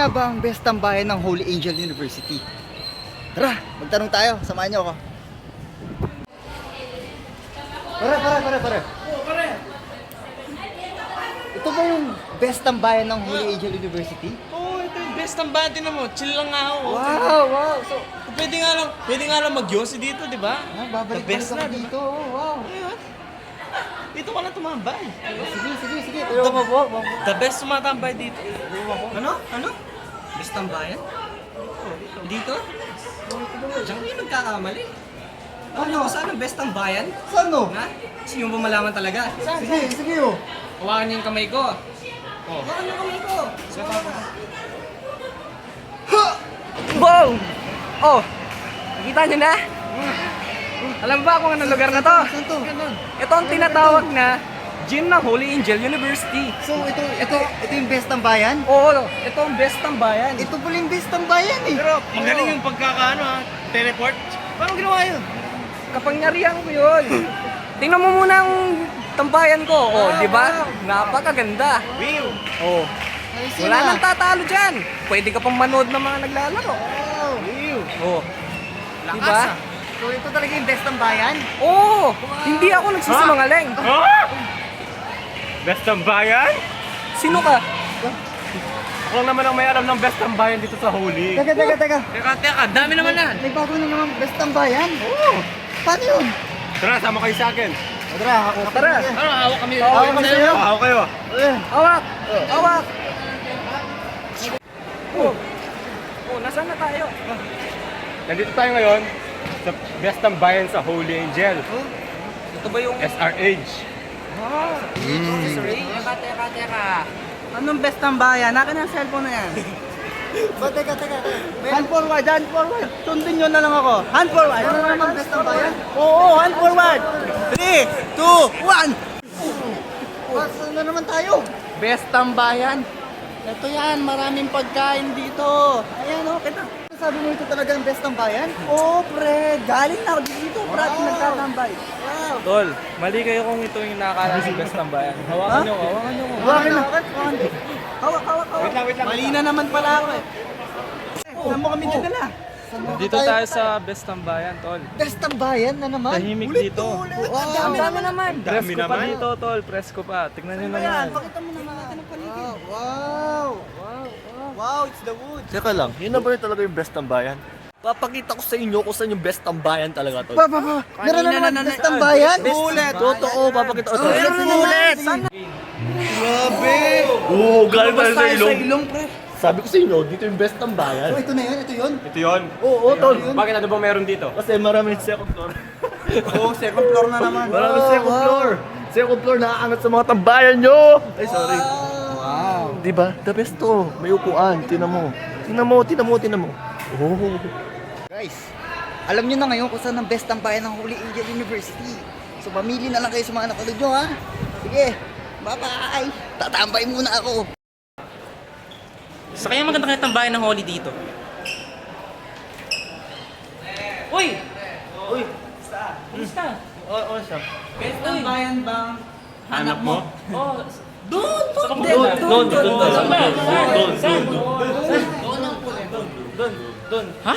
nga ba ang best tambayan ng Holy Angel University? Tara, magtanong tayo. Samahan niyo ako. Pare. Oo, pare. Ito ba yung best tambayan ng Holy Angel University? Oo, ito yung best ng band mo. Chill lang nga ako. Wow. So, Pwede nga lang mag-yosi dito, di ba? babalik The best ako na, dito. Wow. Ayun. Dito ka lang tumambay. Sige. Pero mo. The best tumatambay dito. Ano? Best tambayan? Dito? Diyan kayo nagkakamali. Ano? Saan ang best tambayan? Saan no? Ha? Gusto nyo ba malaman talaga? Sige oh. Hawakan niyo yung kamay ko. Hawakan niyo yung kamay ko. Wow! Oh! Nakita niyo na? Alam ba kung anong lugar na to? Saan to? Ito ang tinatawag na gym ng Holy Angel University. So, ito yung best tambayan? Oo, ito ang best tambayan. Ito pala yung best tambayan eh. Pero magaling yung pagkakaano ha. Teleport. Paano ginawa yun? Kapangyarihan ko yun. Tingnan mo muna ang tambayan ko. Oh, di ba? Napakaganda. Wow. Oh. Ayos yun, Wala ah. nang tatalo dyan. Pwede ka pang manood ng mga naglalaro. Wow. Oh. Lakas Diba? ah. So, ito talaga yung best tambayan? Oo. Hindi ako nagsisinungaling. Best tambayan? Sino ka? Ako naman ang may alam ng best tambayan dito sa Holy. Teka. Teka, dami naman na. May bago na naman best tambayan? Oo. Paano yun? Tara, sama kayo sa akin. Tara, ako. Tara. Ano, hawak kami. Hawak kami sa'yo. Ako kayo. Awak! Awak! Oh. Oh, nasaan na tayo? Nandito tayo ngayon sa best tambayan sa Holy Angel. Ito ba yung... SRH. Teka. Anong best tambayan? Akin ang cellphone na yan. Teka. Hand forward. Sundin nyo na lang ako. Hand forward. Ano na naman best tambayan? Oo, hand forward. 3, 2, 1. Saan na naman tayo? Best tambayan. Ito yan, maraming pagkain dito. Ayan o, kita. Sabi mo ito talaga ang best tambayan? Oo, pre. Galing na ako dito. Prati nagtatambay. Tol, mali kayo kung ito yung nakakala sa best tambayan. Hawakan nyo. Hawakin na. Hawak. Wait lang. Mali na naman pala ako eh. Saan mo kami dinala? Dito tayo sa best tambayan, Tol. Best tambayan na naman? Tahimik dito. Ang dami naman. Presko pa naman. dito, Tol. Presko pa. Tignan nyo Ayan, naman. pakita mo naman natin ang paligid. Wow, it's the wood. Teka lang, yun na ba yung talaga yung best tambayan? Papakita ko sa inyo kung saan yung best tambayan talaga to. Meron na naman best tambayan? Totoo, papakita ko sa inyo. Ulit! Grabe! Oo, galing tayo sa ilong. ilong, pre. Sabi ko sa inyo, dito yung best tambayan. Ito na yun, ito yun. Ito yun. Oo, tol. Bakit ano ba meron dito? Kasi maraming second floor. Oo, second floor na naman. Maraming second floor. Second floor nakaangat sa mga tambayan nyo. Ay, sorry. Wow. Diba? The best to. May upuan. Tinan mo. Oh. Guys, alam nyo na ngayon kung saan ang best tambayan ng Holy Angel University. So, pamili na lang kayo sa mga nakalod nyo, ha? Sige, bye-bye! Tatambay muna ako. Sa kaya maganda kayo tambayan ng Holy dito. Uy! Kumusta? Oo, siya. Best tambayan bang Hanap mo? Oh, doon. doon. Ha?